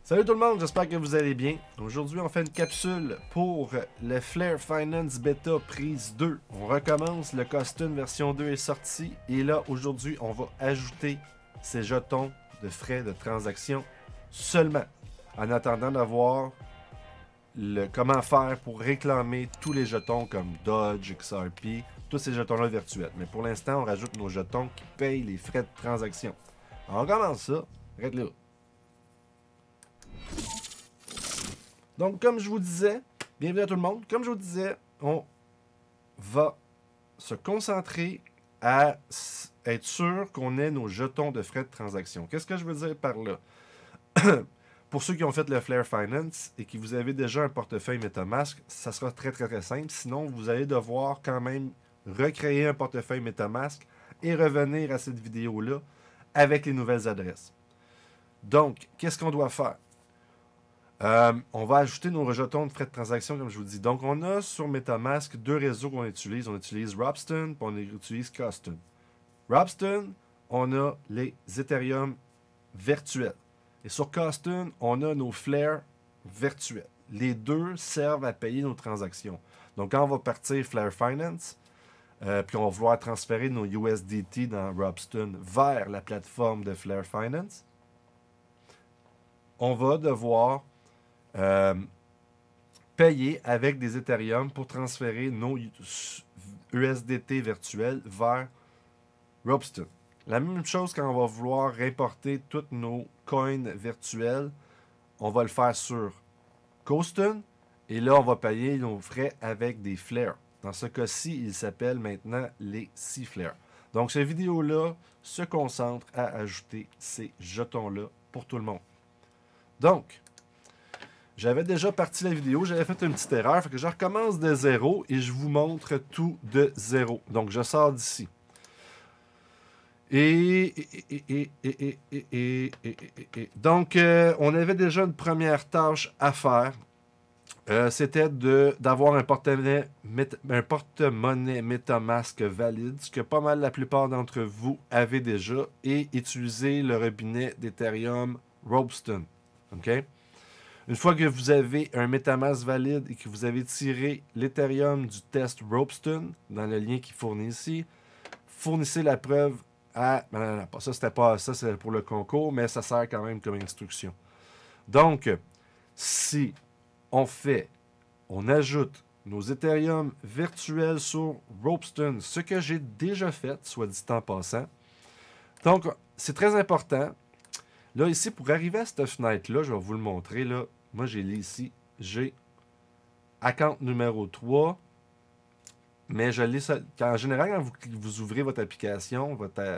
Salut tout le monde, j'espère que vous allez bien. Aujourd'hui, on fait une capsule pour le Flare Finance Beta prise 2. On recommence, le costume version 2 est sorti et là, aujourd'hui, on va ajouter ces jetons de frais de transaction seulement. En attendant d'avoir comment faire pour réclamer tous les jetons comme Dodge, XRP, tous ces jetons-là virtuels. Mais pour l'instant, on rajoute nos jetons qui payent les frais de transaction. Alors, on commence ça, arrête là. Donc, comme je vous disais, bienvenue à tout le monde. Comme je vous disais, on va se concentrer à être sûr qu'on ait nos jetons de frais de transaction. Qu'est-ce que je veux dire par là? Pour ceux qui ont fait le Flare Finance et qui vous avez déjà un portefeuille MetaMask, ça sera très simple. Sinon, vous allez devoir quand même recréer un portefeuille MetaMask et revenir à cette vidéo-là avec les nouvelles adresses. Donc, qu'est-ce qu'on doit faire? On va ajouter nos jetons de frais de transaction, comme je vous dis. Donc, on a sur MetaMask deux réseaux qu'on utilise. On utilise Ropsten et on utilise Coston. Ropsten, on a les Ethereum virtuels. Et sur Coston, on a nos Flare virtuels. Les deux servent à payer nos transactions. Donc, quand on va partir Flare Finance, puis on va vouloir transférer nos USDT dans Ropsten vers la plateforme de Flare Finance, on va devoir payer avec des Ethereum pour transférer nos USDT virtuels vers Ropsten. La même chose quand on va vouloir importer tous nos coins virtuels, on va le faire sur Coston et là on va payer nos frais avec des flares. Dans ce cas-ci, ils s'appellent maintenant les C-Flares. Donc cette vidéo-là se concentre à ajouter ces jetons-là pour tout le monde. Donc, j'avais déjà parti la vidéo, j'avais fait une petite erreur, fait que je recommence de zéro et je vous montre tout de zéro. Donc, je sors d'ici. Donc, on avait déjà une première tâche à faire. C'était d'avoir un porte-monnaie MetaMask valide, ce que pas mal la plupart d'entre vous avez déjà, et utiliser le robinet d'Ethereum Ropsten. OK? Une fois que vous avez un MetaMask valide et que vous avez tiré l'Ethereum du test Ropsten, dans le lien qui fournit ici, fournissez la preuve à... Non, ça c'était pas ça, c'est pour le concours, mais ça sert quand même comme instruction. Donc, si on ajoute nos Ethereum virtuels sur Ropsten, ce que j'ai déjà fait, soit dit en passant. Donc, c'est très important. Là, ici, pour arriver à cette fenêtre-là, je vais vous le montrer. Là. Moi, j'ai ici, j'ai account numéro 3. Mais je l'ai en général, quand vous ouvrez votre application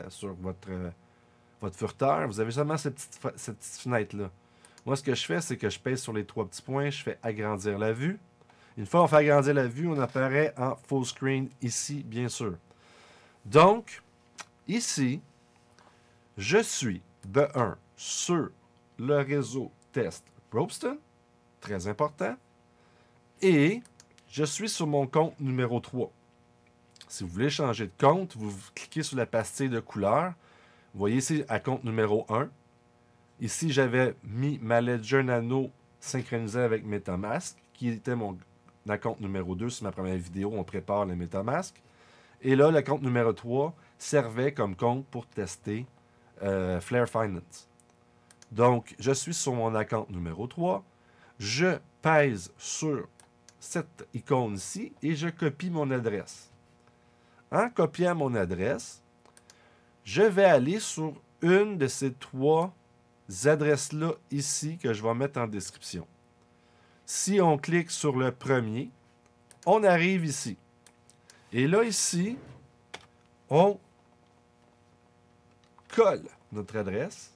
sur votre furteur, vous avez seulement cette petite fenêtre-là. Moi, ce que je fais, c'est que je pèse sur les trois petits points, je fais agrandir la vue. Une fois qu'on fait agrandir la vue, on apparaît en full screen ici, bien sûr. Donc, ici, je suis de 1 sur le réseau test Ropsten, très important, et je suis sur mon compte numéro 3. Si vous voulez changer de compte, vous cliquez sur la pastille de couleur. Vous voyez ici à compte numéro 1. Ici, j'avais mis ma Ledger Nano synchronisée avec MetaMask, qui était mon compte numéro 2 sur ma première vidéo. On prépare le MetaMask. Et là, le compte numéro 3 servait comme compte pour tester Flare Finance. Donc, je suis sur mon account numéro 3. Je pèse sur cette icône ici et je copie mon adresse. En copiant mon adresse, je vais aller sur une de ces trois adresses-là ici que je vais mettre en description. Si on clique sur le premier, on arrive ici. Et là, ici, on colle notre adresse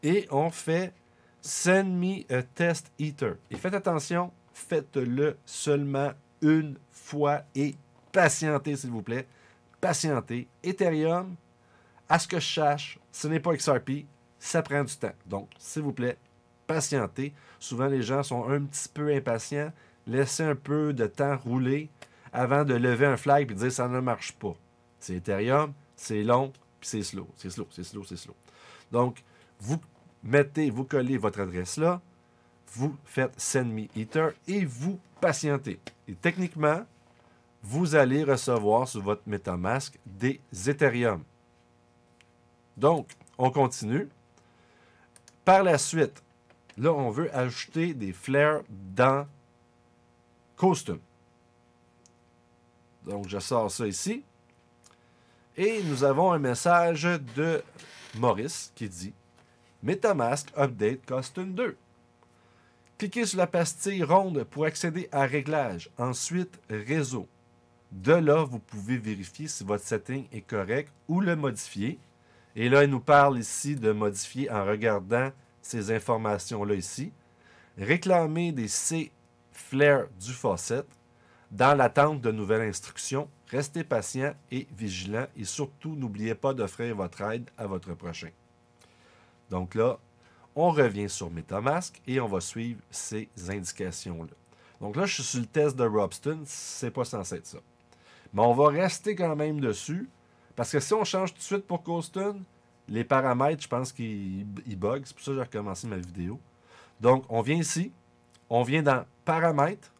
et on fait Send me a test ether. Et faites attention, faites-le seulement une fois et patientez, s'il vous plaît. Patientez. Ethereum, à ce que je sache, ce n'est pas XRP, ça prend du temps. Donc, s'il vous plaît, patientez. Souvent, les gens sont un petit peu impatients. Laissez un peu de temps rouler avant de lever un flag et de dire ça ne marche pas. C'est Ethereum, c'est long, puis c'est slow. Donc, vous collez votre adresse là, vous faites Send Me Ether et vous patientez. Et techniquement, vous allez recevoir sur votre MetaMask des Ethereum. Donc, on continue. Par la suite, là, on veut ajouter des flares dans Costum. Donc, je sors ça ici. Et nous avons un message de Maurice qui dit « MetaMask Update Costum 2 ». Cliquez sur la pastille ronde pour accéder à Réglages. Ensuite, Réseau. De là, vous pouvez vérifier si votre setting est correct ou le modifier. Et là, il nous parle ici de modifier en regardant ces informations-là ici. Réclamer des C-flares du faucet. Dans l'attente de nouvelles instructions, restez patient et vigilant et surtout, n'oubliez pas d'offrir votre aide à votre prochain. Donc là, on revient sur MetaMask et on va suivre ces indications-là. Donc là, je suis sur le test de Robston, c'est pas censé être ça. Mais on va rester quand même dessus, parce que si on change tout de suite pour Costum, les paramètres, je pense qu'ils bug. C'est pour ça que j'ai recommencé ma vidéo. Donc, on vient ici, on vient dans Paramètres,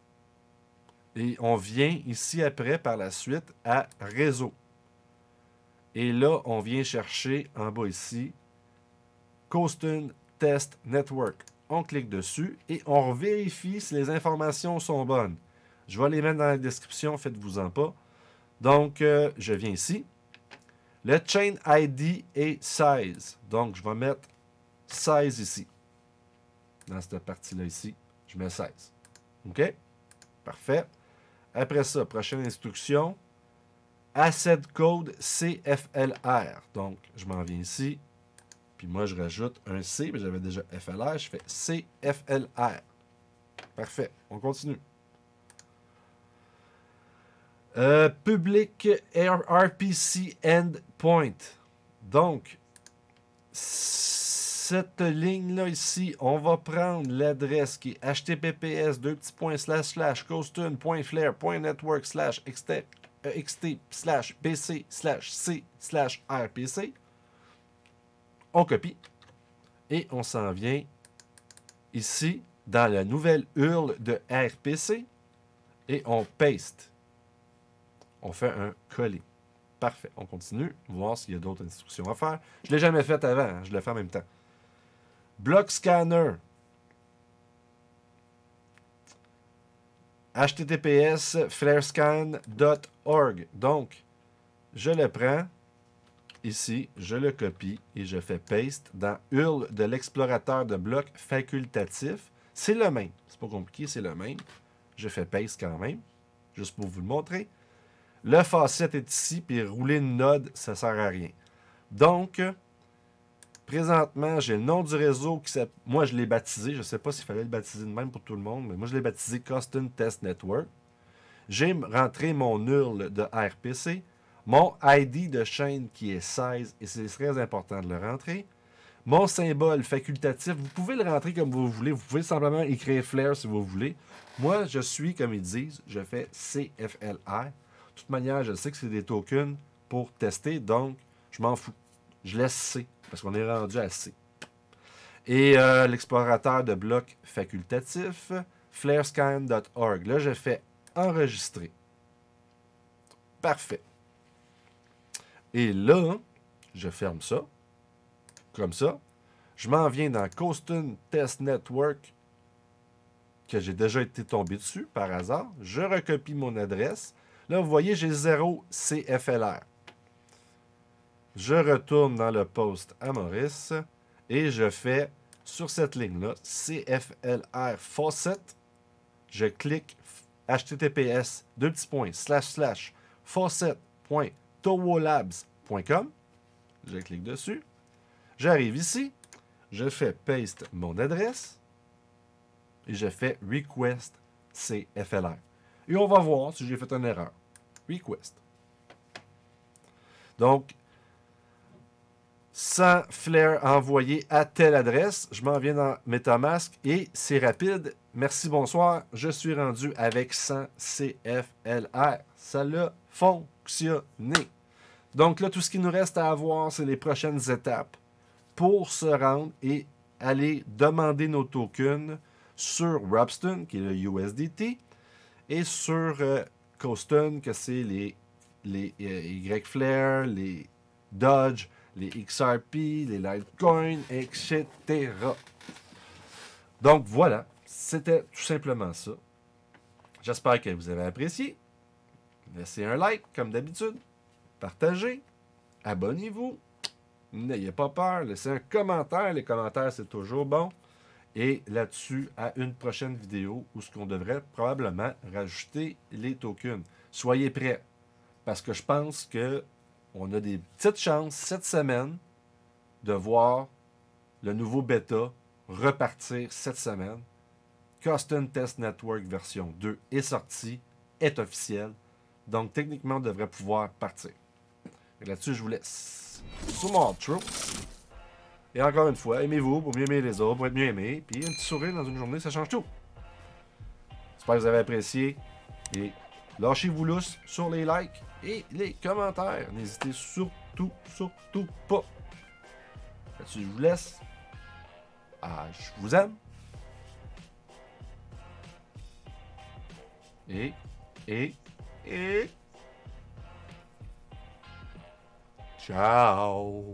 et on vient ici après, par la suite, à Réseau. Et là, on vient chercher en bas ici, Costum Test Network. On clique dessus et on vérifie si les informations sont bonnes. Je vais les mettre dans la description, faites-vous-en pas. Donc, je viens ici. Le Chain ID est 16. Donc, je vais mettre 16 ici. Dans cette partie-là ici, je mets 16. OK? Parfait. Après ça, prochaine instruction. Asset Code CFLR. Donc, je m'en viens ici. Puis moi, je rajoute un C. Mais j'avais déjà FLR. Je fais CFLR. Parfait. On continue. Public RPC Endpoint. Donc, cette ligne-là ici, on va prendre l'adresse qui est https://costum.flair.network/xt/bc/c/rpc. On copie et on s'en vient ici dans la nouvelle URL de RPC et on paste. On fait un coller. Parfait. On continue. Voir s'il y a d'autres instructions à faire. Je ne l'ai jamais fait avant. Hein. Je le fais en même temps. Block Scanner. https://flarescan.org. Donc, je le prends ici, je le copie et je fais paste dans URL de l'explorateur de blocs facultatif. C'est le même. C'est pas compliqué, c'est le même. Je fais paste quand même, juste pour vous le montrer. Le faucet est ici, puis rouler une node, ça ne sert à rien. Donc, présentement, j'ai le nom du réseau qui s'appelle... Moi, je l'ai baptisé. Je ne sais pas s'il fallait le baptiser de même pour tout le monde, mais moi, je l'ai baptisé Costum Test Network. J'ai rentré mon URL de RPC, mon ID de chaîne qui est 16, et c'est très important de le rentrer. Mon symbole facultatif, vous pouvez le rentrer comme vous voulez. Vous pouvez simplement écrire Flare si vous voulez. Moi, je suis, comme ils disent, je fais CFLR. De toute manière, je sais que c'est des tokens pour tester, donc je m'en fous. Je laisse C, parce qu'on est rendu à C. Et l'explorateur de blocs facultatif, flarescan.org. Là, je fais enregistrer. Parfait. Et là, je ferme ça, comme ça. Je m'en viens dans Costum Test Network, que j'ai déjà été tombé dessus par hasard. Je recopie mon adresse. Là, vous voyez, j'ai 0 CFLR. Je retourne dans le post à Maurice et je fais sur cette ligne-là CFLR faucet. Je clique https://faucet.towolabs.com. Je clique dessus. J'arrive ici. Je fais paste mon adresse et je fais request CFLR. Et on va voir si j'ai fait une erreur. Request. Donc, 100 flares envoyés à telle adresse. Je m'en viens dans MetaMask et c'est rapide. Merci, bonsoir. Je suis rendu avec 100 CFLR. Ça l'a fonctionné. Donc là, tout ce qu'il nous reste à avoir, c'est les prochaines étapes pour se rendre et aller demander nos tokens sur Robston, qui est le USDT, et sur Coston, que c'est les Y-Flare, les Dodge, les XRP, les Litecoin, etc. Donc voilà, c'était tout simplement ça. J'espère que vous avez apprécié. Laissez un like, comme d'habitude. Partagez. Abonnez-vous. N'ayez pas peur. Laissez un commentaire. Les commentaires, c'est toujours bon. Et là-dessus, à une prochaine vidéo où ce qu'on devrait probablement rajouter les tokens. Soyez prêts. Parce que je pense que on a des petites chances cette semaine de voir le nouveau bêta repartir cette semaine. Custom Test Network version 2 est sorti, est officiel. Donc, techniquement, on devrait pouvoir partir. Et là-dessus, je vous laisse sur mon outro. Et encore une fois, aimez-vous pour mieux aimer les autres, pour être mieux aimé. Puis un petit sourire dans une journée, ça change tout. J'espère que vous avez apprécié. Et lâchez-vous lousse sur les likes et les commentaires. N'hésitez surtout pas. Là-dessus, je vous laisse. Je vous aime. Et ciao.